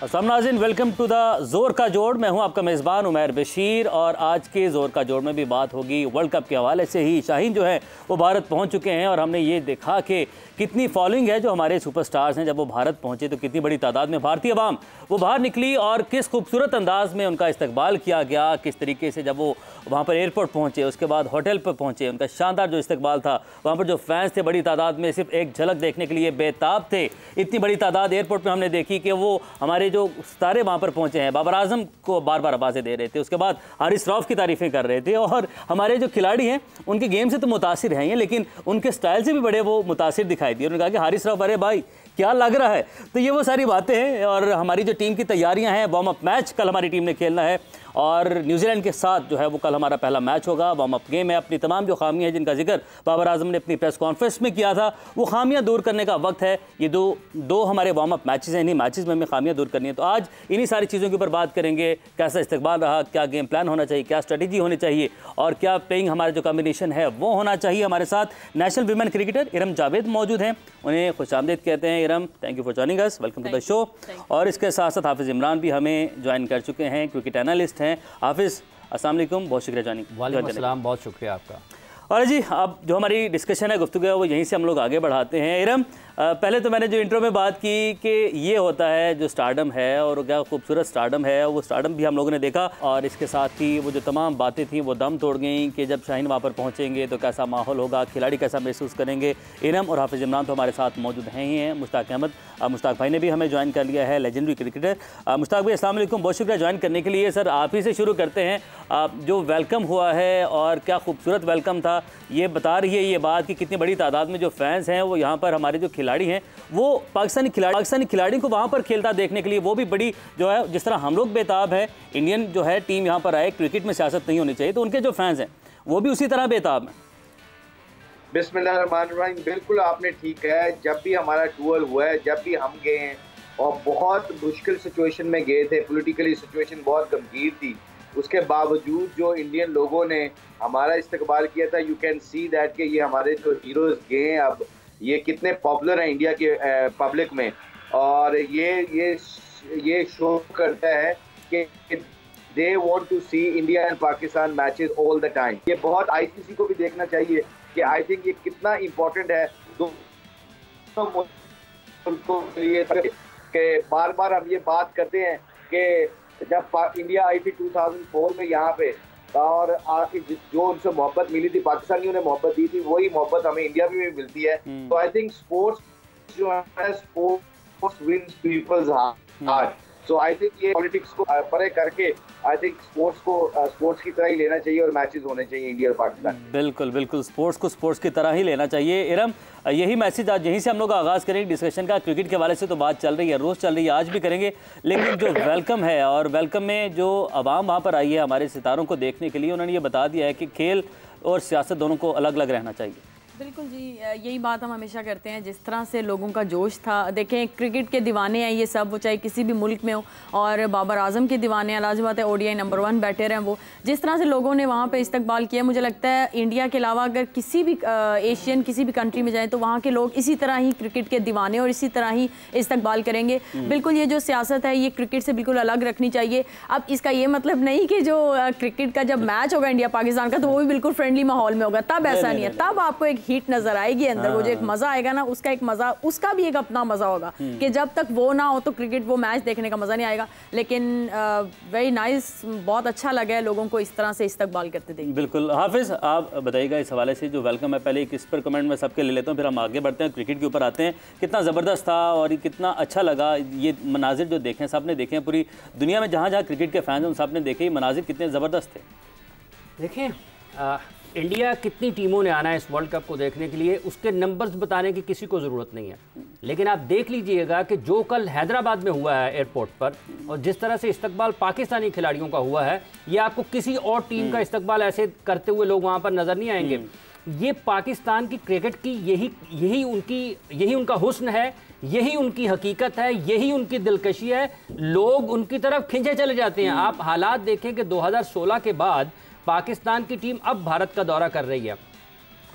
अस्सलाम नाज़रीन, welcome to the ज़ोर का जोड़। मैं हूं आपका मेज़बान उमैर बशीर और आज के ज़ोर का जोड़ में भी बात होगी वर्ल्ड कप के हवाले से ही। शाहीन जो है वो भारत पहुंच चुके हैं और हमने ये देखा कि कितनी फॉलोइंग है जो हमारे सुपरस्टार्स हैं। जब वो भारत पहुंचे तो कितनी बड़ी तादाद में भारतीय अवाम वो बाहर निकली और किस खूबसूरत अंदाज में उनका इस्तकबाल किया गया, किस तरीके से जब वो वहाँ पर एयरपोर्ट पहुँचे, उसके बाद होटल पर पहुँचे, उनका शानदार जो इस्तकबाल था। वहाँ पर जो फैंस थे बड़ी तादाद में सिर्फ एक झलक देखने के लिए बेताब थे। इतनी बड़ी तादाद एयरपोर्ट पर हमने देखी कि वो हमारे जो सितारे वहाँ पर पहुँचे हैं बाबर आजम को बार बार आवाज़ें दे रहे थे, उसके बाद हारिस रऊफ की तारीफ़ें कर रहे थे। और हमारे जो खिलाड़ी हैं उनके गेम से तो मुतासिर हैं, लेकिन उनके स्टाइल से भी बड़े वो मुतासिर दिखाई दिए। उन्होंने कहा कि हारिस रऊफ अरे भाई क्या लग रहा है। तो ये वो सारी बातें हैं। और हमारी जो टीम की तैयारियां हैं, वार्म अप मैच कल हमारी टीम ने खेलना है और न्यूजीलैंड के साथ जो है वो कल हमारा पहला मैच होगा। वार्म अप गेम है। अपनी तमाम जो खामियां हैं जिनका जिक्र बाबर आजम ने अपनी प्रेस कॉन्फ्रेंस में किया था, वो खामियां दूर करने का वक्त है। ये दो हमारे वार्म अप मैचेस हैं, इन्हीं मैचेस में हमें खामियां दूर करनी है। तो आज इन्हीं सारी चीज़ों के ऊपर बात करेंगे। कैसा इस्तकबाल रहा, क्या गेम प्लान होना चाहिए, क्या स्ट्रेटेजी होनी चाहिए और क्या प्लेइंग हमारा जो कॉम्बिनेशन है वो होना चाहिए। हमारे साथ national women cricketer Iram Javed मौजूद हैं, उन्हें खुशामदीद कहते हैं। Iram, thank you for joining us, welcome to the show. और इसके साथ साथ हाफिज़ इमरान भी हमें ज्वाइन कर चुके हैं, क्रिकेट एनालिस्ट हैं। हाफिज़, अस्सलाम वालेकुम, बहुत शुक्रिया ज्वाइनिंग। वालेकुम अस्सलाम, बहुत शुक्रिया आपका। और जी अब जो हमारी डिस्कशन है, गुफ्तगू है, वो यहीं से हम लोग आगे बढ़ाते हैं। इरम, पहले तो मैंने जो इंट्रो में बात की कि ये होता है जो स्टारडम है और क्या खूबसूरत स्टारडम है, वो स्टारडम भी हम लोगों ने देखा। और इसके साथ ही वो जो तमाम बातें थी वो दम तोड़ गई कि जब शाहीन वहाँ पर पहुँचेंगे तो कैसा माहौल होगा, खिलाड़ी कैसा महसूस करेंगे। इरम और हाफिज़ इमरान तो हमारे साथ मौजूद हैं ही हैं। मुश्ताक अहमद, मुश्ताक भाई ने भी हमें ज्वाइन कर लिया है, लेजेंडरी क्रिकेटर। मुश्ताक भाई अस्सलाम वालेकुम, बहुत शुक्रिया ज्वाइन करने के लिए। सर आप ही से शुरू करते हैं, जो वेलकम हुआ है और क्या खूबसूरत वेलकम था, ये बता रही है ये बात कि कितनी बड़ी तादाद में जो फैंस हैं वो यहाँ पर हमारे जो खिलाड़ी हैं वो पाकिस्तानी खिलाड़ी को वहाँ पर खेलता देखने के लिए वो भी बड़ी जो है, जिस तरह हम लोग बेताब है इंडियन जो है टीम यहाँ पर आए, क्रिकेट में सियासत नहीं होनी चाहिए, तो उनके जो फैंस हैं वो भी उसी तरह बेताब हैं। बिस्मिल्लाहिर्रहमानिर्रहीम, बिल्कुल आपने ठीक है। जब भी हमारा टूर हुआ है, जब भी हम गए हैं और बहुत मुश्किल सिचुएशन में गए थे, पॉलिटिकली सिचुएशन बहुत गंभीर थी, उसके बावजूद जो इंडियन लोगों ने हमारा इस्तकबाल किया था, यू कैन सी दैट कि ये हमारे जो हीरोज़ गए हैं अब ये कितने पॉपुलर हैं इंडिया के पब्लिक में। और ये शो करता है कि they want to see India and Pakistan matches all the time. ये बहुत आईसीसी को भी देखना चाहिए कि आई थिंक ये कितना इम्पोर्टेंट है दोनों मुल्कों के लिए। कि बार बार हम ये बात करते हैं कि जब इंडिया आई थी 2004 में यहाँ पे, और जो उनसे मोहब्बत मिली थी, पाकिस्तानियों ने मोहब्बत दी थी, वही मोहब्बत हमें इंडिया में भी मिलती है। तो आई थिंक स्पोर्ट्स जो है, sports wins people's heart. So I think ये पॉलिटिक्स को परे करके आई थिंक स्पोर्ट्स की तरह ही लेना चाहिए और मैचेस होने चाहिए इंडिया और पाकिस्तान। बिल्कुल बिल्कुल, स्पोर्ट्स को स्पोर्ट्स की तरह ही लेना चाहिए। इरम, यही मैसेज आज यहीं से हम लोग आगाज़ करेंगे डिस्कशन का। क्रिकेट के हवाले से तो बात चल रही है, रोज़ चल रही है, आज भी करेंगे, लेकिन जो वेलकम है और वेलकम में जो आवाम वहाँ पर आई है हमारे सितारों को देखने के लिए, उन्होंने ये बता दिया है कि खेल और सियासत दोनों को अलग अलग रहना चाहिए। बिल्कुल जी, यही बात हम हमेशा करते हैं। जिस तरह से लोगों का जोश था, देखें क्रिकेट के दीवाने हैं ये सब, वो चाहे किसी भी मुल्क में हो, और बाबर आजम के दीवाने हैं, लाजिम बात है ओडीआई नंबर 1 बैटर हैं वो। जिस तरह से लोगों ने वहाँ पे इस्तकबाल किया, मुझे लगता है इंडिया के अलावा अगर किसी भी एशियन किसी भी कंट्री में जाएँ तो वहाँ के लोग इसी तरह ही क्रिकेट के दीवाने और इसी तरह ही इस्तकबाल करेंगे। बिल्कुल ये जो सियासत है ये क्रिकेट से बिल्कुल अलग रखनी चाहिए। अब इसका ये मतलब नहीं कि जो क्रिकेट का जब मैच होगा इंडिया पाकिस्तान का तो वो भी बिल्कुल फ्रेंडली माहौल में होगा, तब ऐसा नहीं है। तब आपको एक हीट नजर आएगी अंदर, वो जो एक मजा आएगा ना, उसका एक मजा, उसका भी एक अपना मजा होगा कि जब तक वो ना हो तो क्रिकेट वो मैच देखने का मजा नहीं आएगा। लेकिन वेरी नाइस, बहुत अच्छा लगा है लोगों को इस तरह से इस्तकबाल करते देख। बिल्कुल। हाफिज, आप बताइएगा इस हवाले से जो वेलकम है, पहले एक इस पर कमेंट में सबके ले लेता हूँ, फिर हम आगे बढ़ते हैं, क्रिकेट के ऊपर आते हैं। कितना ज़बरदस्त था और ये कितना अच्छा लगा, ये मनाजिर जो देखें सबने देखे हैं, पूरी दुनिया में जहाँ जहाँ क्रिकेट के फैंस हैं उन सबने देखे, मनाजिर कितने ज़बरदस्त थे। देखें इंडिया कितनी टीमों ने आना है इस वर्ल्ड कप को देखने के लिए, उसके नंबर्स बताने की किसी को ज़रूरत नहीं है। लेकिन आप देख लीजिएगा कि जो कल हैदराबाद में हुआ है एयरपोर्ट पर, और जिस तरह से इस्तकबाल पाकिस्तानी खिलाड़ियों का हुआ है, ये आपको किसी और टीम का इस्तकबाल ऐसे करते हुए लोग वहाँ पर नज़र नहीं आएंगे। ये पाकिस्तान की क्रिकेट की यही उनका हुस्न है, यही उनकी हकीकत है, यही उनकी दिलकशी है। लोग उनकी तरफ खिंचे चले जाते हैं। आप हालात देखें कि 2016 के बाद पाकिस्तान की टीम अब भारत का दौरा कर रही है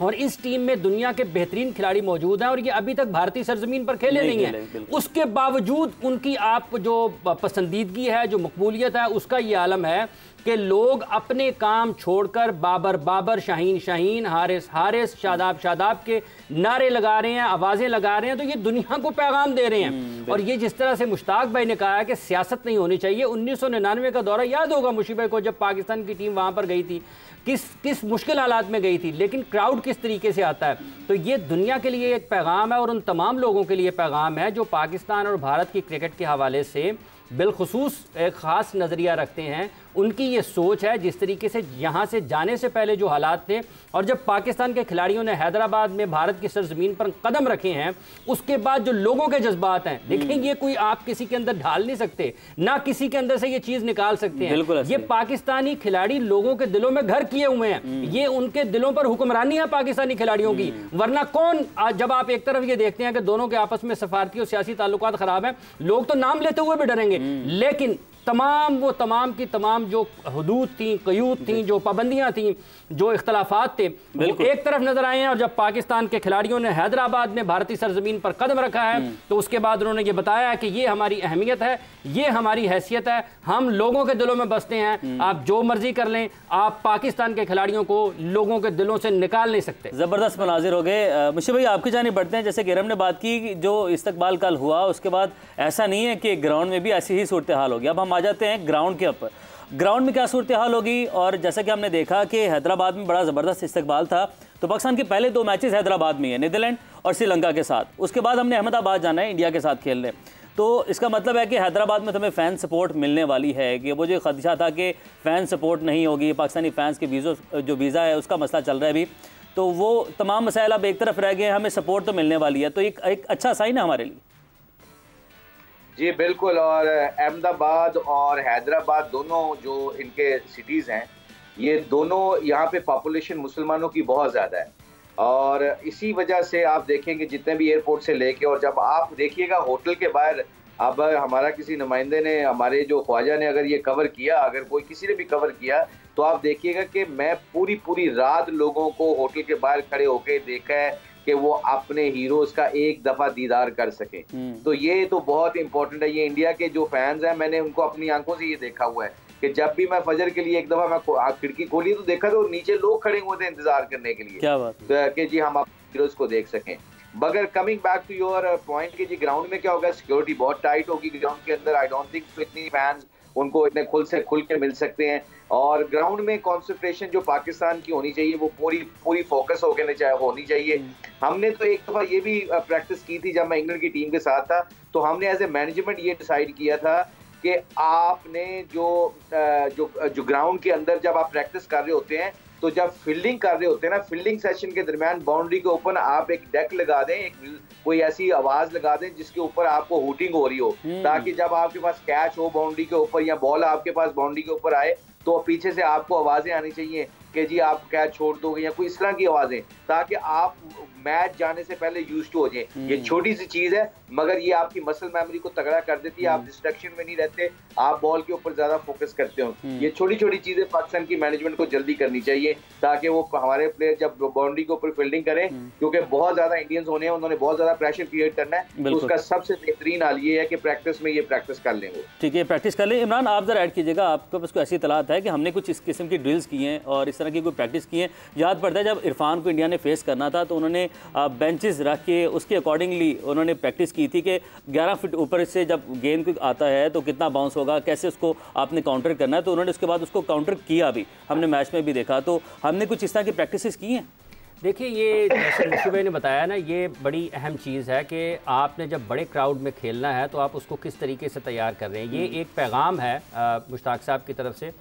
और इस टीम में दुनिया के बेहतरीन खिलाड़ी मौजूद हैं और ये अभी तक भारतीय सरजमीन पर खेले नहीं हैं। उसके बावजूद उनकी आप जो पसंदीदगी है, जो मकबूलियत है, उसका ये आलम है कि लोग अपने काम छोड़कर बाबर बाबर, शाहीन शाहीन, हारिस हारिस, शादाब शादाब के नारे लगा रहे हैं, आवाज़ें लगा रहे हैं। तो ये दुनिया को पैगाम दे रहे हैं। और ये जिस तरह से मुश्ताक भाई ने कहा है कि सियासत नहीं होनी चाहिए, 1999 का दौरा याद होगा मुशीब भाई को, जब पाकिस्तान की टीम वहाँ पर गई थी, किस मुश्किल हालात में गई थी, लेकिन क्राउड किस तरीके से आता है। तो ये दुनिया के लिए एक पैगाम है और उन तमाम लोगों के लिए पैगाम है जो पाकिस्तान और भारत की क्रिकेट के हवाले से बिलखुसूस एक ख़ास नज़रिया रखते हैं। उनकी ये सोच है, जिस तरीके से यहाँ से जाने से पहले जो हालात थे और जब पाकिस्तान के खिलाड़ियों ने हैदराबाद में भारत की सरजमीन पर कदम रखे हैं, उसके बाद जो लोगों के जज्बात हैं, देखें ये कोई आप किसी के अंदर ढाल नहीं सकते, ना किसी के अंदर से ये चीज़ निकाल सकते हैं। ये पाकिस्तानी खिलाड़ी लोगों के दिलों में घर किए हुए हैं, ये उनके दिलों पर हुक्मरानी है पाकिस्तानी खिलाड़ियों की। वरना कौन, जब आप एक तरफ ये देखते हैं कि दोनों के आपस में सफारती और सियासी ताल्लुकात खराब हैं, लोग तो नाम लेते हुए भी डरेंगे, लेकिन तमाम की तमाम जो हदूद थी, क़यूद थी, जो पाबंदियां थी, जो इख्तलाफात थे, वो एक तरफ नजर आए हैं। और जब पाकिस्तान के खिलाड़ियों ने हैदराबाद में भारतीय सरजमीन पर कदम रखा है, तो उसके बाद उन्होंने ये बताया कि ये हमारी अहमियत है, ये हमारी हैसियत है, हम लोगों के दिलों में बसते हैं, आप जो मर्जी कर लें, आप पाकिस्तान के खिलाड़ियों को लोगों के दिलों से निकाल नहीं सकते। ज़बरदस्त मनाजिर हो गए। मुशीब भाई आपकी जानिब बढ़ते हैं। जैसे कि इरम ने बात की, जो इस्तकबाल कल हुआ उसके बाद ऐसा नहीं है कि ग्राउंड में भी ऐसी ही सूरत हाल होगी। अब हम आ जाते हैं ग्राउंड के ऊपर। ग्राउंड में क्या सूरत हाल होगी? और जैसा कि हमने देखा कि हैदराबाद में बड़ा ज़बरदस्त इस्तकबाल था, तो पाकिस्तान के पहले 2 मैचेस हैदराबाद में है, नीदरलैंड और श्रीलंका के साथ। उसके बाद हमने अहमदाबाद जाना है इंडिया के साथ खेलने। तो इसका मतलब है कि हैदराबाद में तुम्हें फ़ैन सपोर्ट मिलने वाली है। कि वो जो खदशा था कि फ़ैन सपोर्ट नहीं होगी, पाकिस्तानी फ़ैन्स के वीज़ा है उसका मसला चल रहा है अभी, तो वो तमाम मसाइल अब एक तरफ रह गए, हमें सपोर्ट तो मिलने वाली है। तो एक अच्छा साइन है हमारे लिए। जी बिल्कुल। और अहमदाबाद और हैदराबाद दोनों जो इनके सिटीज़ हैं, ये दोनों यहाँ पे पॉपुलेशन मुसलमानों की बहुत ज़्यादा है। और इसी वजह से आप देखेंगे जितने भी एयरपोर्ट से लेके, और जब आप देखिएगा होटल के बाहर, अब हमारा किसी नुमाइंदे ने, हमारे जो ख्वाजा ने अगर ये कवर किया, अगर कोई किसी ने भी कवर किया, तो आप देखिएगा कि मैं पूरी रात लोगों को होटल के बाहर खड़े होके देखा है कि वो अपने हीरोज का एक दफा दीदार कर सके। तो ये तो बहुत इंपॉर्टेंट है। ये इंडिया के जो फैंस हैं, मैंने उनको अपनी आंखों से ये देखा हुआ है कि जब भी मैं फजर के लिए एक दफा मैं खिड़की खोली तो देखा तो नीचे लोग खड़े हुए थे इंतजार करने के लिए। क्या बात कि जी हम अपने हीरोज को देख सकें। मगर coming back to your point कि जी ग्राउंड में क्या होगा, सिक्योरिटी बहुत टाइट होगी ग्राउंड के अंदर। आई डोंट थिंक इतनी फैंस उनको इतने खुल के मिल सकते हैं। और ग्राउंड में कंसंट्रेशन जो पाकिस्तान की होनी चाहिए वो पूरी फोकस होनी चाहिए। हमने तो एक दफा ये भी प्रैक्टिस की थी जब मैं इंग्लैंड की टीम के साथ था, तो हमने एज ए मैनेजमेंट ये डिसाइड किया था कि आपने जो ग्राउंड के अंदर जब आप प्रैक्टिस कर रहे होते हैं, तो जब फील्डिंग कर रहे होते हैं ना, फील्डिंग सेशन के दरमियान बाउंड्री के ऊपर आप एक डेक लगा दें, कोई ऐसी आवाज लगा दें जिसके ऊपर आपको हुटिंग हो रही हो, ताकि जब आपके पास कैच हो बाउंड्री के ऊपर या बॉल आपके पास बाउंड्री के ऊपर आए, तो पीछे से आपको आवाजें आनी चाहिए कि जी आप कैच छोड़ दोगे या कोई इस तरह की आवाजें, ताकि आप मैच जाने से पहले यूज्ड हो जाए। ये छोटी सी चीज है, मगर ये आपकी मसल मेमोरी को तगड़ा कर देती है। आप डिस्ट्रैक्शन में नहीं रहते, आप बॉल के ऊपर ज्यादा फोकस करते हो। ये छोटी छोटी चीजें पाकिस्तान की मैनेजमेंट को जल्दी करनी चाहिए, ताकि वो हमारे प्लेयर जब बाउंड्री के ऊपर फील्डिंग करें, क्योंकि बहुत ज्यादा इंडियंस होने हैं, उन्होंने बहुत ज्यादा प्रेशर क्रिएट करना है। तो उसका सबसे बेहतरीन हाल ये है कि प्रैक्टिस में ये प्रैक्टिस कर लें। ठीक है, प्रैक्टिस कर लें। इमरान आप जरा ऐड कीजिएगा, आपके पास कोई ऐसी इतलात है कि हमने कुछ इस किस्म की ड्रिल्स की हैं और इस तरह की कोई प्रैक्टिस की है? याद पड़ता है जब इरफान को इंडिया ने फेस करना था तो उन्होंने बेंचेस रख के उसके अकॉर्डिंगली उन्होंने प्रैक्टिस की थी कि 11 फीट ऊपर से जब गेंद आता है तो कितना बाउंस होगा, कैसे उसको आपने काउंटर करना है। तो उन्होंने उसके बाद उसको काउंटर किया भी, हमने मैच में भी देखा। तो हमने कुछ इस तरह की प्रैक्टिसेस की हैं। देखिए, ये जैसे मुशीब भाई ने बताया ना, ये बड़ी अहम चीज़ है कि आपने जब बड़े क्राउड में खेलना है तो आप उसको किस तरीके से तैयार कर रहे हैं। ये एक पैगाम है मुश्ताक साहब की तरफ से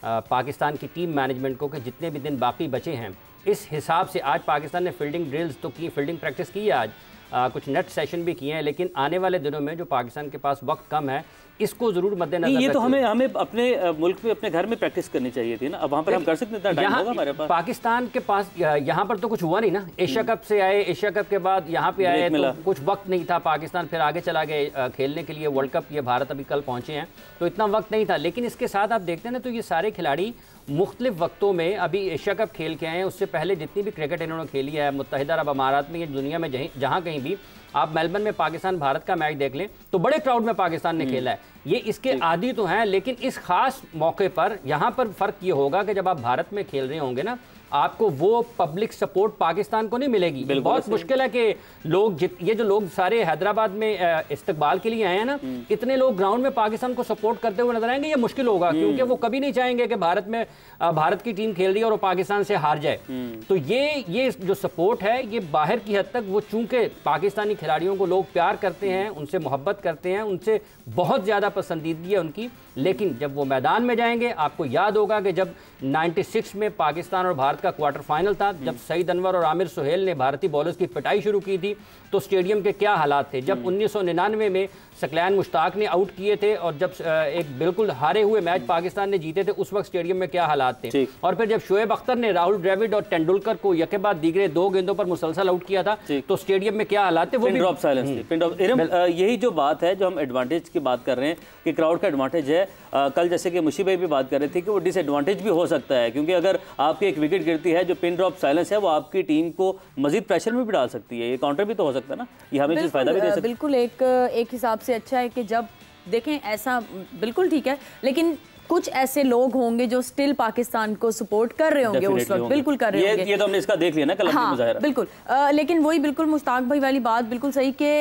पाकिस्तान की टीम मैनेजमेंट को कि जितने भी दिन बाकी बचे हैं, इस हिसाब से आज पाकिस्तान ने फील्डिंग ड्रिल्स तो की, फील्डिंग प्रैक्टिस की है आज, कुछ नेट सेशन भी किए हैं, लेकिन आने वाले दिनों में जो पाकिस्तान के पास वक्त कम है, इसको जरूर मद्देनजर। ये तो हमें अपने मुल्क में अपने घर में प्रैक्टिस करनी चाहिए थी ना। अब वहाँ पर हम कर सकते हैं, टाइम होगा हमारे पास। पाकिस्तान के पास यहाँ पर तो कुछ हुआ नहीं ना। एशिया कप से आए, एशिया कप के बाद यहाँ पे आए तो कुछ वक्त नहीं था। पाकिस्तान फिर आगे चला गए खेलने के लिए वर्ल्ड कप। ये भारत अभी कल पहुँचे हैं, तो इतना वक्त नहीं था। लेकिन इसके साथ आप देखते हैं ना, तो ये सारे खिलाड़ी मुख्तलिफ वक्तों में अभी एशिया कप खेल के आए हैं, उससे पहले जितनी भी क्रिकेट इन्होंने खेली है मुत्तहिदा अरब अमारात में या दुनिया में जहाँ कहीं भी आप मेलबर्न में पाकिस्तान भारत का मैच देख लें तो बड़े क्राउड में पाकिस्तान ने खेला है। ये इसके आदी तो हैं, लेकिन इस खास मौके पर यहाँ पर फ़र्क ये होगा कि जब आप भारत में खेल रहे होंगे ना, आपको वो पब्लिक सपोर्ट पाकिस्तान को नहीं मिलेगी। बहुत मुश्किल है कि लोग ये जो लोग सारे हैदराबाद में इस्तकबाल के लिए आए हैं ना, इतने लोग ग्राउंड में पाकिस्तान को सपोर्ट करते हुए नजर आएंगे, ये मुश्किल होगा क्योंकि वो कभी नहीं चाहेंगे कि भारत की टीम खेल रही है और वो पाकिस्तान से हार जाए। तो ये जो सपोर्ट है ये बाहर की हद तक, वो चूंकि पाकिस्तानी खिलाड़ियों को लोग प्यार करते हैं, उनसे मोहब्बत करते हैं, उनसे बहुत ज़्यादा पसंदीदगी है उनकी, लेकिन जब वो मैदान में जाएंगे, आपको याद होगा कि जब 96 में पाकिस्तान और भारत का क्वार्टर फाइनल था, जब सईद अनवर और आमिर सुहेल ने भारतीय बॉलर्स की पिटाई शुरू की थी, तो स्टेडियम के क्या हालात थे। जब 1999 में सकलैन मुश्ताक ने आउट किए थे और जब एक बिल्कुल हारे हुए मैच पाकिस्तान ने जीते थे, उस वक्त स्टेडियम में क्या हालात थे। और फिर जब शोएब अख्तर ने राहुल द्रविड़ और तेंदुलकर को यके बाद दीगरे 2 गेंदों पर मुसलसल आउट किया था, तो स्टेडियम में क्या हालात थे, वो भी यही जो बात है, जो हम एडवांटेज की बात कर रहे हैं कि क्राउड का एडवांटेज है। कल जैसे कि मुशी भाई भी बात कर रहे थे कि वो डिसएडवांटेज भी हो सकता है, क्योंकि अगर आपकी एक विकेट गिरती है, जो पिन ड्रॉप साइलेंस है, वो आपकी टीम को मजीद प्रेशर में भी डाल सकती है। ये काउंटर भी तो हो सकता है ना, ये हमें चीज़ फायदा भी दे सकती है। बिल्कुल एक हिसाब से अच्छा है कि जब देखें ऐसा बिल्कुल ठीक है, लेकिन कुछ ऐसे लोग होंगे जो स्टिल पाकिस्तान को सपोर्ट कर रहे होंगे उस वक्त, बिल्कुल कर रहे होंगे। ये तो हमने इसका देख लिया ना कल मुजाहिरा। बिल्कुल, लेकिन वही बिल्कुल मुश्ताक भाई वाली बात बिल्कुल सही कि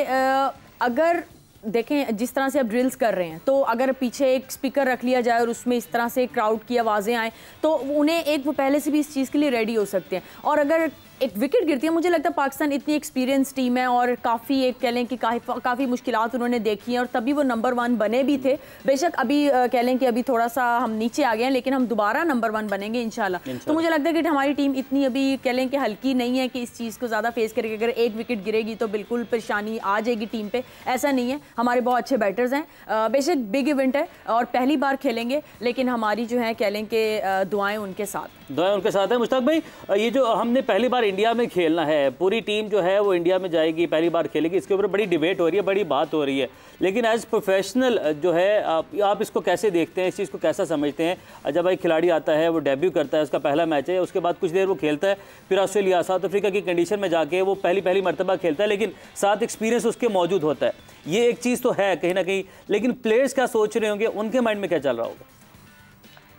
अगर देखें जिस तरह से अब ड्रिल्स कर रहे हैं, तो अगर पीछे एक स्पीकर रख लिया जाए और उसमें इस तरह से क्राउड की आवाज़ें आएँ, तो उन्हें वो पहले से भी इस चीज़ के लिए रेडी हो सकते हैं। और अगर एक विकेट गिरती है, मुझे लगता है पाकिस्तान इतनी एक्सपीरियंस टीम है और काफ़ी एक कह लें कि काफ़ी मुश्किलात उन्होंने देखी हैं और तभी वो नंबर 1 बने भी थे। बेशक अभी कह लें कि अभी थोड़ा सा हम नीचे आ गए हैं, लेकिन हम दोबारा नंबर 1 बनेंगे इंशाल्लाह। तो मुझे लगता है कि हमारी टीम इतनी अभी कह लें कि हल्की नहीं है कि इस चीज़ को ज़्यादा फेस करेगी। अगर एक विकेट गिरेगी तो बिल्कुल परेशानी आ जाएगी टीम पर, ऐसा नहीं है। हमारे बहुत अच्छे बैटर्स हैं, बेशक बिग इवेंट है और पहली बार खेलेंगे, लेकिन हमारी जो है कह लें कि दुआएँ उनके साथ है। मुश्ताक भाई, ये जो हमने पहली बार इंडिया में खेलना है, पूरी टीम जो है वो इंडिया में जाएगी, पहली बार खेलेगी, इसके ऊपर बड़ी डिबेट हो रही है, बड़ी बात हो रही है, लेकिन एज प्रोफेशनल जो है आप इसको कैसे देखते हैं, इस चीज़ को कैसा समझते हैं? जब एक खिलाड़ी आता है, वो डेब्यू करता है, उसका पहला मैच है, उसके बाद कुछ देर वो खेलता है, फिर ऑस्ट्रेलिया साउथ अफ्रीका की कंडीशन में जाके वो पहली मरतबा खेलता है, लेकिन साथ एक्सपीरियंस उसके मौजूद होता है। ये एक चीज़ तो है कहीं ना कहीं, लेकिन प्लेयर्स क्या सोच रहे होंगे, उनके माइंड में क्या चल रहा होगा?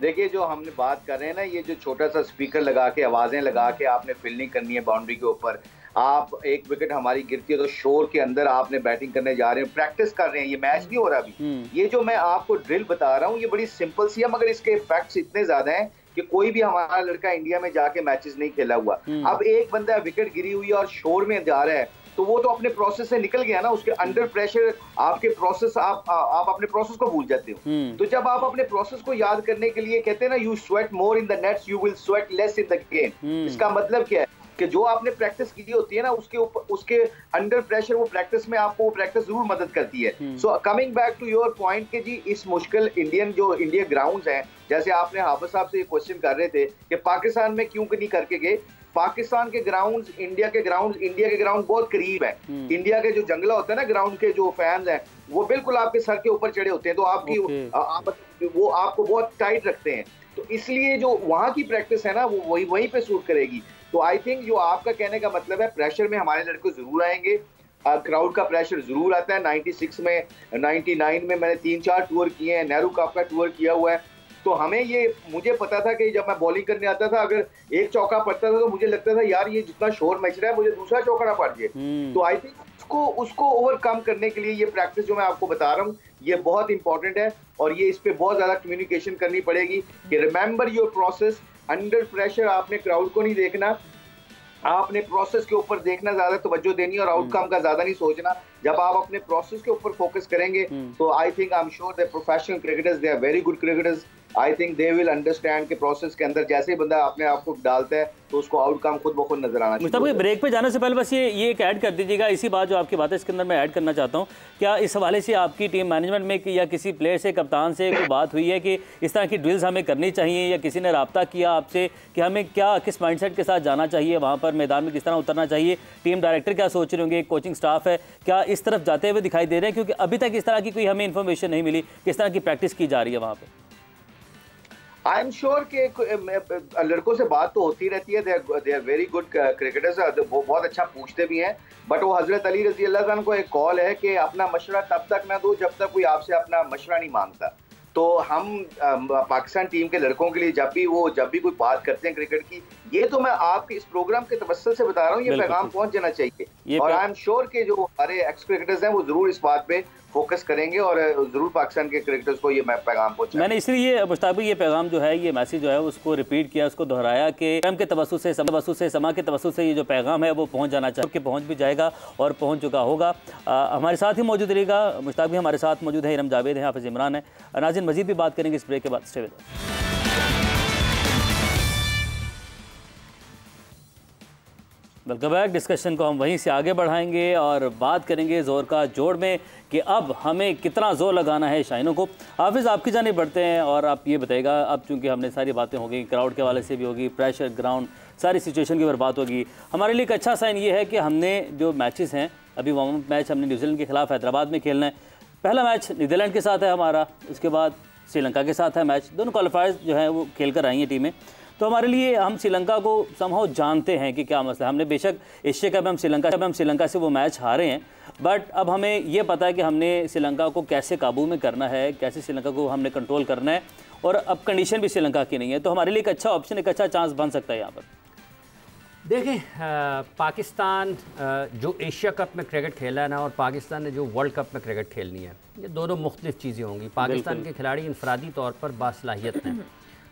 देखिए, जो हमने बात कर रहे हैं ना, ये जो छोटा सा स्पीकर लगा के आवाजें लगा के आपने फील्डिंग करनी है बाउंड्री के ऊपर, आप एक विकेट हमारी गिरती है तो शोर के अंदर आपने बैटिंग करने जा रहे हैं, प्रैक्टिस कर रहे हैं, ये मैच नहीं हो रहा अभी। ये जो मैं आपको ड्रिल बता रहा हूँ, ये बड़ी सिंपल सी है, मगर इसके इफेक्ट्स इतने ज्यादा हैं कि कोई भी हमारा लड़का इंडिया में जाके मैचेस नहीं खेला हुआ। अब एक बंदा विकेट गिरी हुई है और शोर में जा रहा है, तो वो तो अपने प्रोसेस से निकल गया ना, उसके अंडर प्रेशर आपके प्रोसेस आप अपने प्रोसेस को भूल जाते हो। तो जब आप अपने प्रोसेस को याद करने के लिए कहते हैं ना, you sweat more in the nets, you will sweat less in the game. इसका मतलब क्या है कि जो आपने प्रैक्टिस की होती है ना, उसके ऊपर उसके अंडर प्रेशर वो प्रैक्टिस में आपको वो प्रैक्टिस जरूर मदद करती है। So coming back to your point कि जी इस मुश्किल इंडिया ग्राउंड्स हैं, जैसे आपने हाफिज साहब से ये क्वेश्चन कर रहे थे कि पाकिस्तान में क्यों नहीं करके गए। पाकिस्तान के ग्राउंड इंडिया के ग्राउंड बहुत करीब है। इंडिया के जो जंगला होता है ना, ग्राउंड के जो फैंस हैं वो बिल्कुल आपके सर के ऊपर चढ़े होते हैं, तो आपकी वो आपको बहुत टाइट रखते हैं, तो इसलिए जो वहां की प्रैक्टिस है ना, वो वहीं पे सूट करेगी। तो आई थिंक जो आपका कहने का मतलब है, प्रेशर में हमारे लड़के जरूर आएंगे, क्राउड का प्रेशर जरूर आता है। 96 में 99 में मैंने 3-4 टूर किए हैं, नेहरू कप का टूर किया हुआ है, तो हमें ये मुझे पता था कि जब मैं बॉलिंग करने आता था, अगर एक चौका पड़ता था तो मुझे लगता था यार ये जितना शोर मच रहा है मुझे दूसरा चौका ना पड़ जाए। तो आई थिंक उसको ओवरकम करने के लिए ये प्रैक्टिस जो मैं आपको बता रहा हूँ ये बहुत इंपॉर्टेंट है, और ये इस पे बहुत ज्यादा कम्युनिकेशन करनी पड़ेगी कि remember your process, under pressure आपने क्राउड को नहीं देखना, आपने प्रोसेस के ऊपर देखना, ज्यादा तवज्जो देनी और आउटकम का ज्यादा नहीं सोचना। जब आप अपने प्रोसेस के ऊपर फोकस करेंगे तो I think I am sure the professional cricketers, they are very good cricketers, I think they will understand के प्रोसेस के अंदर जैसे ही बंदा अपने आप को डालता है तो उसको आउटकम खुद ब खुद नजर आना चाहिए। मुस्तफा, ब्रेक पे जाने से पहले बस ये एक ऐड कर दीजिएगा, इसी बात जो आपकी बात है इसके अंदर मैं ऐड करना चाहता हूँ। क्या इस हवाले से आपकी टीम मैनेजमेंट में या किसी प्लेयर से, कप्तान से कोई बात हुई है कि इस तरह की ड्रिल्स हमें करनी चाहिए, या किसी ने रब्ता किया आपसे कि हमें किस माइंडसेट के साथ जाना चाहिए, वहाँ पर मैदान में किस तरह उतरना चाहिए? टीम डायरेक्टर क्या सोच रहे होंगे, कोचिंग स्टाफ है, क्या इस तरफ जाते हुए दिखाई दे रहे हैं? क्योंकि अभी तक इस तरह की कोई हमें इन्फॉर्मेशन नहीं मिली किस तरह की प्रैक्टिस की जा रही है वहाँ पर। आई एम श्योर कि लड़कों से बात तो होती रहती है, they are very good cricketers, वो बहुत अच्छा पूछते भी हैं, बट वो हजरत अली रजी अल्लाह अन्हु को एक कॉल है कि अपना मशवरा तब तक ना दो जब तक कोई आपसे अपना मशवरा नहीं मांगता। तो हम पाकिस्तान टीम के लड़कों के लिए जब भी कोई बात करते हैं क्रिकेट की, ये तो मैं आपके इस प्रोग्राम के तवस्सुल से बता रहा हूँ, ये पैगाम पहुंच जाना चाहिए। और आई एम श्योर कि जो हमारे एक्स क्रिकेटर्स हैं वो जरूर इस बात पे फोकस करेंगे और जरूर पाकिस्तान के क्रिकेटर्स को ये पैगाम पहुंचाएंगे। मैंने इसलिए मुश्ताक भाई ये पैगाम जो है, ये मैसेज जो है उसको रिपीट किया, उसको दोहराया कि प्रोग्राम के तवस्सुल से समा के तवस्सुल से ये जो पैगाम है वो पहुंच जाना चाहिए, कि पहुंच भी जाएगा और पहुंच चुका होगा। हमारे साथ ही मौजूद रहेगा मुश्ताक भी, हमारे साथ मौजूद है, इरम जावेद है, हाफिज इमरान है। नाज़रीन मजीद भी बात करेंगे इस ब्रेक के बाद। Stay with us. Welcome back. Discussion को हम वहीं से आगे बढ़ाएंगे और बात करेंगे ज़ोर का जोड़ में कि अब हमें कितना ज़ोर लगाना है शाहीनों को। हाफिज़ आपकी जानिब बढ़ते हैं और आप ये बताइएगा, अब चूँकि हमने सारी बातें हो गई, क्राउड के हवाले से भी होगी, प्रेशर, ग्राउंड, सारी सिचुएशन की ऊपर बात होगी। हमारे लिए एक अच्छा साइन ये है कि हमने जो मैचेस हैं, अभी वार्म अप मैच हमने न्यूजीलैंड के खिलाफ हैदराबाद में खेलना है। पहला मैच नीदरलैंड के साथ है हमारा, उसके बाद श्रीलंका के साथ है मैच। दोनों क्वालिफायर्स जो हैं वो खेल कर आई हैं टीमें। तो हमारे लिए, हम श्रीलंका को समहाउ जानते हैं कि क्या मसला है। हमने बेशक एशिया कप में हम श्रीलंका से वो मैच हारे हैं, बट अब हमें ये पता है कि हमने श्रीलंका को कैसे काबू में करना है, कैसे श्रीलंका को हमने कंट्रोल करना है, और अब कंडीशन भी श्रीलंका की नहीं है। तो हमारे लिए एक अच्छा ऑप्शन, एक अच्छा चांस बन सकता है यहाँ पर। देखें, पाकिस्तान जो एशिया कप में क्रिकेट खेला है ना, और पाकिस्तान ने जो वर्ल्ड कप में क्रिकेट खेलनी है, ये दोनों मुख्तलिफ चीज़ें होंगी। पाकिस्तान के खिलाड़ी इनफरादी तौर पर बासलाहियत हैं।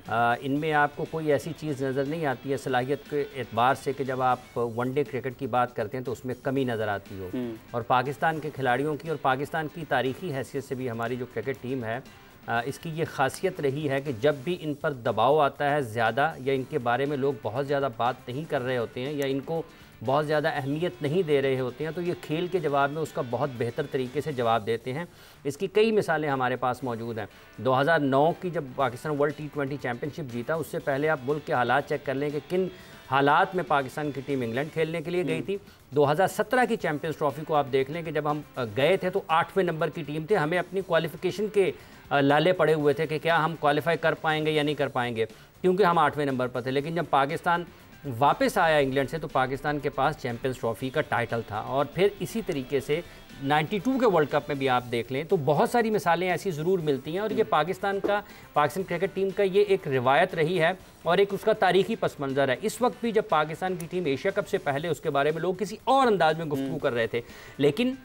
इनमें आपको कोई ऐसी चीज़ नज़र नहीं आती है सलाहियत के एतबार से कि जब आप वनडे क्रिकेट की बात करते हैं तो उसमें कमी नज़र आती हो। और पाकिस्तान के खिलाड़ियों की और पाकिस्तान की तारीख़ी हैसियत से भी हमारी जो क्रिकेट टीम है, इसकी ये खासियत रही है कि जब भी इन पर दबाव आता है ज़्यादा, या इनके बारे में लोग बहुत ज़्यादा बात नहीं कर रहे होते हैं, या इनको बहुत ज़्यादा अहमियत नहीं दे रहे होते हैं, तो ये खेल के जवाब में उसका बहुत बेहतर तरीके से जवाब देते हैं। इसकी कई मिसालें हमारे पास मौजूद हैं। 2009 की जब पाकिस्तान वर्ल्ड T20 चैम्पियनशिप जीता, उससे पहले आप मुल्क के हालात चेक कर लें कि किन हालात में पाकिस्तान की टीम इंग्लैंड खेलने के लिए गई थी। 2017 की चैम्पियंस ट्रॉफी को आप देख लें कि जब हम गए थे तो 8वें नंबर की टीम थे। हमें अपनी क्वालिफ़िकेशन के लाले पड़े हुए थे कि क्या हम क्वालिफाई कर पाएंगे या नहीं कर पाएंगे, क्योंकि हम 8वें नंबर पर थे। लेकिन जब पाकिस्तान वापस आया इंग्लैंड से, तो पाकिस्तान के पास चैम्पियंस ट्रॉफी का टाइटल था। और फिर इसी तरीके से 92 के वर्ल्ड कप में भी आप देख लें तो बहुत सारी मिसालें ऐसी ज़रूर मिलती हैं। और ये पाकिस्तान क्रिकेट टीम का ये एक रिवायत रही है और एक उसका तारीखी पस मंज़र है। इस वक्त भी जब पाकिस्तान की टीम एशिया कप से पहले, उसके बारे में लोग किसी और अंदाज में गुफ्तगू कर रहे थे, लेकिन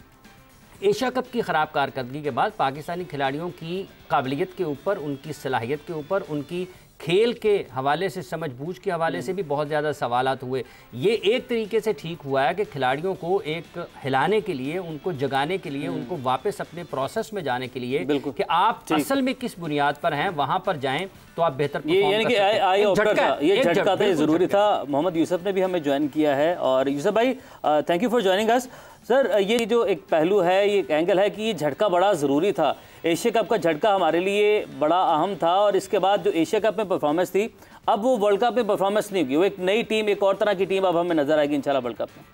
एशिया कप की ख़राब कारकर्दगी के बाद पाकिस्तानी खिलाड़ियों की काबिलियत के ऊपर, उनकी सलाहियत के ऊपर, उनकी खेल के हवाले से, समझबूझ के हवाले से भी बहुत ज़्यादा सवालात हुए। ये एक तरीके से ठीक हुआ है कि खिलाड़ियों को एक हिलाने के लिए, उनको जगाने के लिए, उनको वापस अपने प्रोसेस में जाने के लिए कि आप असल में किस बुनियाद पर हैं, वहाँ पर जाएं तो आप बेहतर यानी कि आई ओपनर था, ये झटका था, ये ज़रूरी था। मोहम्मद यूसुफ ने भी हमें ज्वाइन किया है। और यूसुफ भाई, thank you for joining us. Sir, ये जो एक पहलू है, ये एक एंगल है कि ये झटका बड़ा ज़रूरी था। एशिया कप का झटका हमारे लिए बड़ा अहम था, और इसके बाद जो एशिया कप में परफॉर्मेंस थी, अब वो वर्ल्ड कप में परफॉर्मेंस नहीं होगी। वो एक नई टीम, एक और तरह की टीम अब हमें नजर आएगी इंशाल्लाह वर्ल्ड कप में।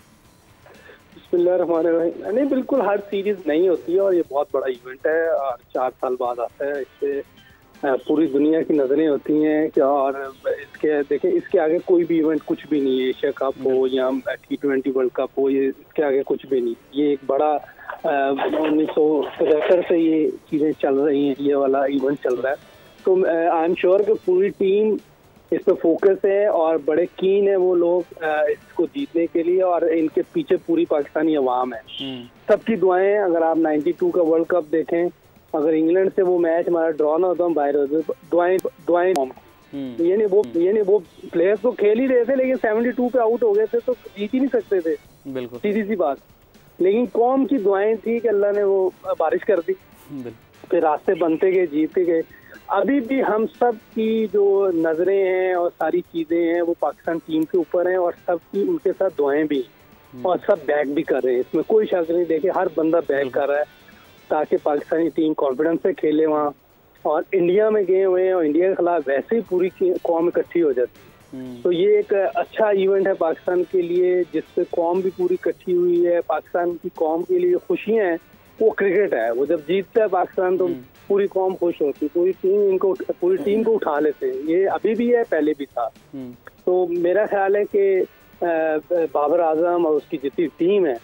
बिस्मिल्लाहिर्रहमानिर्रहीम। नहीं, बिल्कुल हर सीरीज नहीं होती है और ये बहुत बड़ा इवेंट है और 4 साल बाद आता है। इससे पूरी दुनिया की नजरें होती हैं कि, और इसके देखें, इसके आगे कोई भी इवेंट कुछ भी नहीं है। एशिया कप हो या T20 वर्ल्ड कप हो, ये इसके आगे कुछ भी नहीं। ये एक बड़ा 1975 से ये चीजें चल रही हैं, ये वाला इवेंट चल रहा है। तो आई एम श्योर कि पूरी टीम इस पर फोकस है और बड़े कीन है वो लोग इसको जीतने के लिए, और इनके पीछे पूरी पाकिस्तानी अवाम है। सबकी दुआएं, अगर आप 92 का वर्ल्ड कप देखें, अगर इंग्लैंड से वो मैच हमारा ड्रॉ ना होता, हम बाहर होते, दुआएं ये वो प्लेयर्स तो खेल ही रहे थे, लेकिन 72 पे आउट हो गए थे तो जीत ही नहीं सकते थे, बिल्कुल सीधी सी बात। लेकिन कौम की दुआएं थी कि अल्लाह ने वो बारिश कर दी, फिर रास्ते बनते गए, जीतते गए। अभी भी हम सब की जो नजरें हैं और सारी चीजें हैं वो पाकिस्तान टीम के ऊपर हैं, और सबकी उनके साथ दुआएं भी, और सब बैक भी कर रहे हैं, इसमें कोई शक नहीं। देखिए, हर बंदा बैक कर रहा है ताकि पाकिस्तानी टीम कॉन्फिडेंस से खेले वहाँ। और इंडिया में गए हुए हैं और इंडिया के खिलाफ वैसे ही पूरी कौम इकट्ठी हो जाती है। तो ये एक अच्छा इवेंट है पाकिस्तान के लिए, जिससे कौम भी पूरी इकट्ठी हुई है। पाकिस्तान की कौम के लिए खुशियां हैं, वो क्रिकेट है। वो जब जीतता है पाकिस्तान तो पूरी कौम खुश होती, पूरी टीम को उठा लेते हैं। ये अभी भी है, पहले भी था। तो मेरा ख्याल है कि बाबर आजम और उसकी जितनी टीम है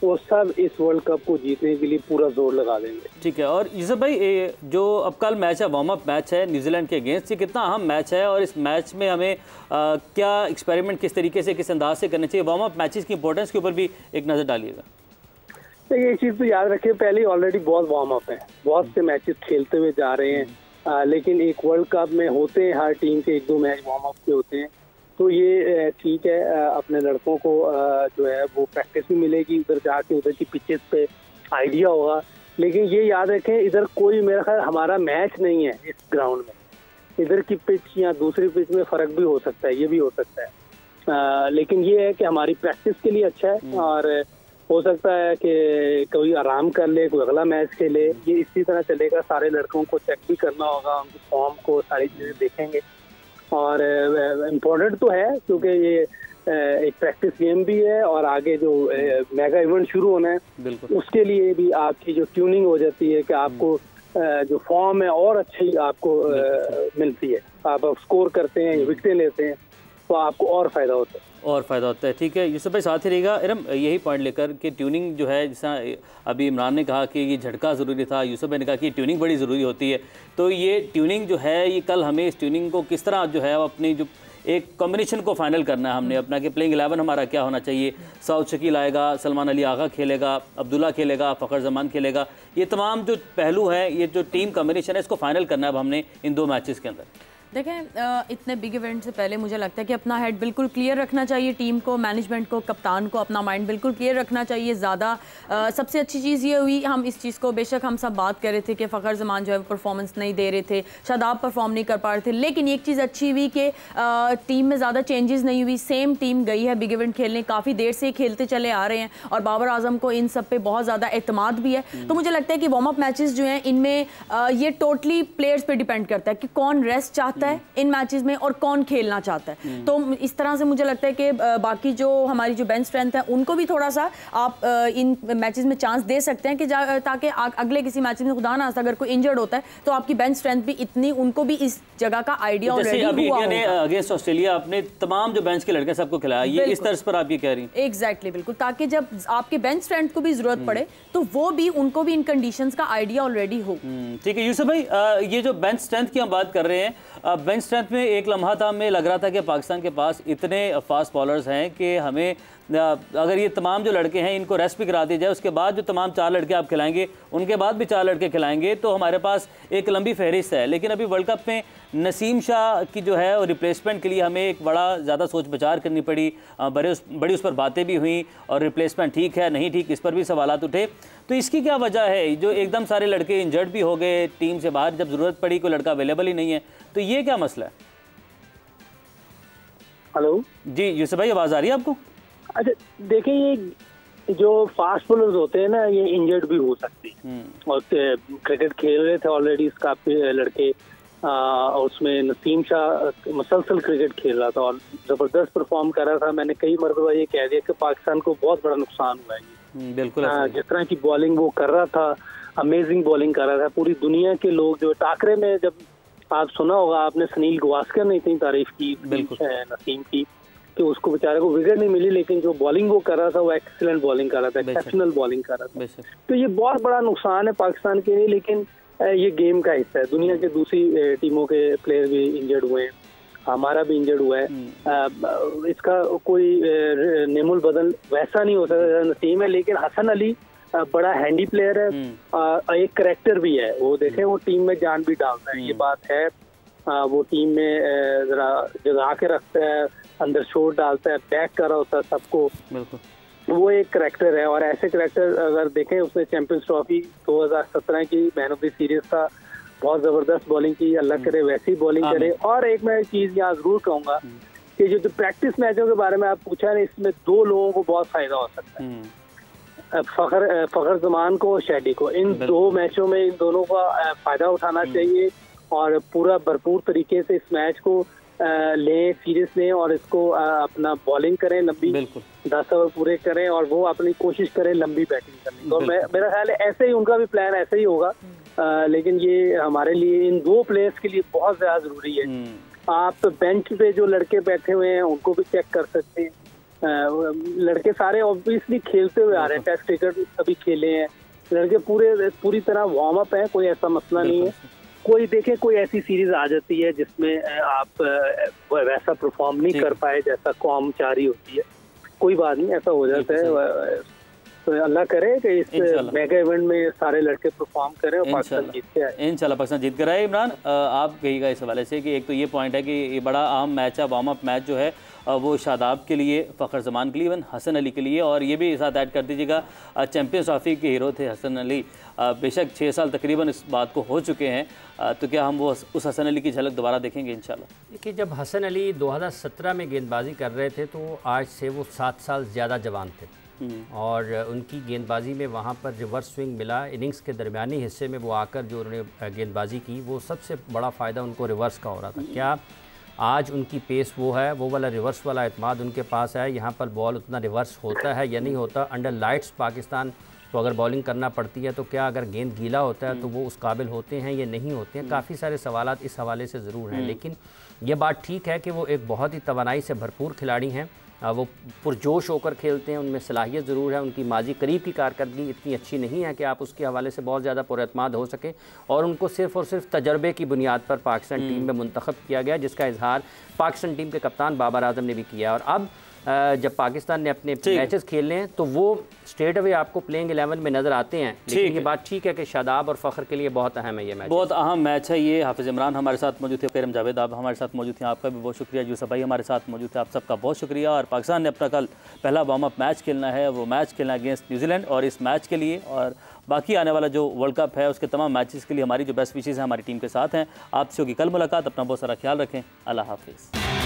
वो सब इस वर्ल्ड कप को जीतने के लिए पूरा जोर लगा देंगे। ठीक है। और यूसुफ भाई, जो अब कल मैच है, वार्म अप मैच है न्यूजीलैंड के अगेंस्ट, ये कितना अहम मैच है और इस मैच में हमें क्या एक्सपेरिमेंट किस तरीके से, किस अंदाज से करना चाहिए? वार्म अप मैचेस की इंपॉर्टेंस के ऊपर भी एक नज़र डालिएगा। एक चीज़ तो याद रखिए, पहले ऑलरेडी बहुत वार्म अप है, बहुत से मैचेस खेलते हुए जा रहे हैं, लेकिन एक वर्ल्ड कप में होते हैं हर टीम के 1-2 मैच वार्म अप के होते हैं। तो ये ठीक है, अपने लड़कों को जो है वो प्रैक्टिस भी मिलेगी, उधर जाके उधर की पिचेस पे आइडिया होगा। लेकिन ये याद रखें, इधर कोई मेरा ख्याल हमारा मैच नहीं है इस ग्राउंड में। इधर की पिच या दूसरी पिच में फ़र्क भी हो सकता है, ये भी हो सकता है। लेकिन ये है कि हमारी प्रैक्टिस के लिए अच्छा है और हो सकता है कि कोई आराम कर ले, कोई अगला मैच खेले। ये इसी तरह चलेगा, सारे लड़कों को चेक भी करना होगा, उनकी फॉर्म को, सारी चीज़ें देखेंगे। और इम्पोर्टेंट तो है क्योंकि ये एक प्रैक्टिस गेम भी है और आगे जो मेगा इवेंट शुरू होना है उसके लिए भी आपकी जो ट्यूनिंग हो जाती है कि आपको जो फॉर्म है और अच्छी आपको मिलती है। आप स्कोर करते हैं, विकेटें लेते हैं तो आपको और फ़ायदा होता है। ठीक है यूसुफ भाई, साथ ही रहेगा इरम यही पॉइंट लेकर कि ट्यूनिंग जो है, जैसा अभी इमरान ने कहा कि ये झटका ज़रूरी था, यूसुफ भाई ने कहा कि ट्यूनिंग बड़ी ज़रूरी होती है। तो ये ट्यूनिंग जो है, ये कल हमें इस ट्यूनिंग को किस तरह जो है अपनी जो एक कॉम्बिनेशन को फाइनल करना है हमने अपना, कि प्लेइंग 11 हमारा क्या होना चाहिए। सऊद शकील आएगा, सलमान अली आगा खेलेगा, अब्दुल्ला खेलेगा, फ़खर जमान खेलेगा। ये तमाम जो पहलू हैं, ये जो टीम कॉम्बिनेशन है, इसको फाइनल करना है अब हमने इन 2 मैचेस के अंदर। देखें, इतने बिग इवेंट से पहले मुझे लगता है कि अपना हेड बिल्कुल क्लियर रखना चाहिए, टीम को, मैनेजमेंट को, कप्तान को अपना माइंड बिल्कुल क्लियर रखना चाहिए। ज़्यादा सबसे अच्छी चीज़ ये हुई, हम इस चीज़ को बेशक हम सब बात कर रहे थे कि फ़खर जमान जो है परफॉर्मेंस नहीं दे रहे थे, शादाब परफॉर्म नहीं कर पा रहे थे, लेकिन एक चीज़ अच्छी हुई कि टीम में ज़्यादा चेंजेस नहीं हुई। सेम टीम गई है बिग इवेंट खेलने, काफ़ी देर से खेलते चले आ रहे हैं और बाबर आजम को इन सब पे बहुत ज़्यादा एतमाद भी है। तो मुझे लगता है कि वार्म अप मैचेस जो हैं, इनमें ये टोटली प्लेयर्स पे डिपेंड करता है कि कौन रेस्ट चाहता है इन मैचेस में और कौन खेलना चाहता है। तो इस तरह से मुझे लगता है कि बाकी जो हमारी जो बेंच स्ट्रेंथ है उनको भी थोड़ा सा आप इन मैचेस में चांस दे सकते हैं कि ताकि अगले किसी मैच में खुदा ना अगर कोई इंजर्ड होता है तो आपकी बेंच स्ट्रेंथ भी इतनी, उनको भी इस जगह का आइडिया ऑलरेडी हुआ होगा। अगेंस्ट ऑस्ट्रेलिया अपने तमाम जो बेंच के लड़के सबको खिलाया, ये इस तर्ज पर आप ये कह रही हैं? एग्जैक्टली, बिल्कुल, ताकि जब आपके बेंच स्ट्रेंथ को भी जरूरत पड़े तो वो भी, उनको भी इन कंडीशंस का आइडिया ऑलरेडी हो। ठीक है यूसुफ भाई, ये जो बेंच स्ट्रेंथ की हम बात कर रहे हैं, बेंच स्ट्रेंथ में एक लम्हा था, हमें लग रहा था कि पाकिस्तान के पास इतने फास्ट बॉलर्स हैं कि हमें अगर ये तमाम जो लड़के हैं इनको रेस्ट भी करा दी जाए, उसके बाद जो तमाम 4 लड़के आप खिलाएंगे, उनके बाद भी 4 लड़के खिलाएंगे, तो हमारे पास एक लंबी फहरिस्त है। लेकिन अभी वर्ल्ड कप में नसीम शाह की जो है और रिप्लेसमेंट के लिए हमें एक बड़ा ज़्यादा सोच विचार करनी पड़ी, बड़ी उस पर बातें भी हुई और रिप्लेसमेंट ठीक है नहीं ठीक, इस पर भी सवालात उठे। तो इसकी क्या वजह है जो एकदम सारे लड़के इंजर्ड भी हो गए, टीम से बाहर जब ज़रूरत पड़ी कोई लड़का अवेलेबल ही नहीं है, तो ये क्या मसला है? हेलो जी यूसुफ भाई, आवाज़ आ रही है आपको? अच्छा, देखिए, ये जो फास्ट बॉलर्स होते हैं ना, ये इंजर्ड भी हो सकते हैं और क्रिकेट खेल रहे थे ऑलरेडी काफी लड़के, और उसमें नसीम शाह मुसलसल क्रिकेट खेल रहा था और ज़बरदस्त परफॉर्म कर रहा था। मैंने कई मरतबा ये कह दिया कि पाकिस्तान को बहुत बड़ा नुकसान हुआ है। बिल्कुल, जिस तरह की बॉलिंग वो कर रहा था, अमेजिंग बॉलिंग कर रहा था। पूरी दुनिया के लोग जो टाकरे में, जब आप सुना होगा आपने, सुनील गावस्कर ने इतनी तारीफ की नसीम की कि उसको बेचारे को विकेट नहीं मिली, लेकिन जो बॉलिंग वो कर रहा था वो एक्सीलेंट बॉलिंग कर रहा था, एक्सेप्शनल बॉलिंग कर रहा था। तो ये बहुत बड़ा नुकसान है पाकिस्तान के लिए, लेकिन ये गेम का हिस्सा है। दुनिया के दूसरी टीमों के प्लेयर भी इंजर्ड हुए हैं, हमारा भी इंजर्ड हुआ है। इसका कोई नेमुल बदल वैसा नहीं हो सकता नसीम है, लेकिन हसन अली बड़ा हैंडी प्लेयर है, एक करैक्टर भी है। वो देखें, वो टीम में जान भी डालता है, ये बात है। वो टीम में जरा जगा के रखता है, अंदर शोर डालता है, बैक कर रहा होता है सबको। वो एक करैक्टर है और ऐसे करैक्टर अगर देखें, उसने चैंपियंस ट्रॉफी 2017 की मैन ऑफ द सीरीज का बहुत जबरदस्त बॉलिंग की, अल्लाह करे वैसी बॉलिंग करे। और एक मैं चीज यहाँ जरूर कहूंगा कि जो प्रैक्टिस मैचों के बारे में आप पूछा है, इसमें 2 लोगों को बहुत फायदा हो सकता है, फ़खर जमान को और शैडी को। इन 2 मैचों में इन दोनों का फायदा उठाना चाहिए और पूरा भरपूर तरीके से इस मैच को लें, सीरियस लें और इसको अपना बॉलिंग करें, लंबी 10 ओवर पूरे करें और वो अपनी कोशिश करें लंबी बैटिंग करने की। और मेरा ख्याल है ऐसे ही उनका भी प्लान ऐसे ही होगा लेकिन ये हमारे लिए इन 2 प्लेयर्स के लिए बहुत ज़्यादा ज़रूरी है। आप बेंच पे जो लड़के बैठे हुए हैं उनको भी चेक कर सकते हैं। लड़के सारे ऑब्वियसली खेलते हुए आ रहे हैं, टेस्ट क्रिकेट सभी खेले हैं, लड़के पूरी तरह वार्म अप है, कोई ऐसा मसला नहीं है। कोई देखे कोई ऐसी सीरीज आ जाती है जिसमें आप वैसा परफॉर्म नहीं कर पाए जैसा कौम चाह रही होती है, कोई बात नहीं, ऐसा हो जाता है। तो अल्लाह करे कि इस मेगा इवेंट में सारे लड़के परफॉर्म करें और पाकिस्तान जीत के आए। इंशाल्लाह पाकिस्तान जीत कर आए। इमरान, आप कहिएगा इस हवाले से कि एक तो ये पॉइंट है कि ये बड़ा अहम मैच है, वार्म अप मैच जो है वो शादाब के लिए, फ़खर जमान के लिए, इवन हसन अली के लिए, और ये भी साथ ऐड कर दीजिएगा चैम्पियंस ट्रॉफी के हीरो थे हसन अली। बेशक 6 साल तकरीबन इस बात को हो चुके हैं, तो क्या हम वो उस हसन अली की झलक दोबारा देखेंगे इंशाल्लाह? देखिए, जब हसन अली 2017 में गेंदबाजी कर रहे थे तो आज से वो 7 साल ज़्यादा जवान थे, और उनकी गेंदबाजी में वहाँ पर रिवर्स स्विंग मिला। इनिंग्स के दरमियानी हिस्से में वो आकर जो उन्होंने गेंदबाजी की, वो सबसे बड़ा फ़ायदा उनको रिवर्स का हो रहा था। क्या आज उनकी पेस वो है, वो वाला रिवर्स वाला एतमाद उनके पास है? यहाँ पर बॉल उतना रिवर्स होता है या नहीं होता? अंडर लाइट्स पाकिस्तान तो अगर बॉलिंग करना पड़ती है तो क्या अगर गेंद गीला होता है तो वो उस काबिल होते हैं या नहीं होते हैं? काफ़ी सारे सवालात इस हवाले से ज़रूर हैं, लेकिन ये बात ठीक है कि वो एक बहुत ही तवानाई से भरपूर खिलाड़ी हैं। वो पुरजोश होकर खेलते हैं, उनमें सलाहियत ज़रूर है। उनकी माजी करीब की कारकर्दगी इतनी अच्छी नहीं है कि आप उसके हवाले से बहुत ज़्यादा पुरएतमाद हो सके, और उनको सिर्फ़ और सिर्फ तजर्बे की बुनियाद पर पाकिस्तान टीम में मुंतखब किया गया, जिसका इजहार पाकिस्तान टीम के कप्तान बाबर आजम ने भी किया। और अब जब पाकिस्तान ने अपने मैचेस खेलने हैं तो वो स्ट्रेट अवे आपको प्लेइंग 11 में नज़र आते हैं। लेकिन ये बात ठीक है कि शादाब और फ़खर के लिए बहुत अहम है ये मैच, बहुत अहम मैच है ये। हाफिज़ इमरान हमारे साथ मौजूद थे, करम जावेद आप हमारे साथ मौजूद थे, आपका भी बहुत शुक्रिया। यूसुफ भाई हमारे साथ मौजूद थे, आप सबका बहुत शुक्रिया। और पाकिस्तान ने अपना कल पहला वार्म अप मैच खेलना है, वो मैच खेलना है अगेंस्ट न्यूजीलैंड, और इस मैच के लिए और बाकी आने वाला जो वर्ल्ड कप है उसके तमाम मैचेस के लिए हमारी जो बेस्ट विशेज़ हैं हमारी टीम के साथ हैं। आपसे होगी कल मुलाकात, अपना बहुत सारा ख्याल रखें, अल्लाह हाफिज़।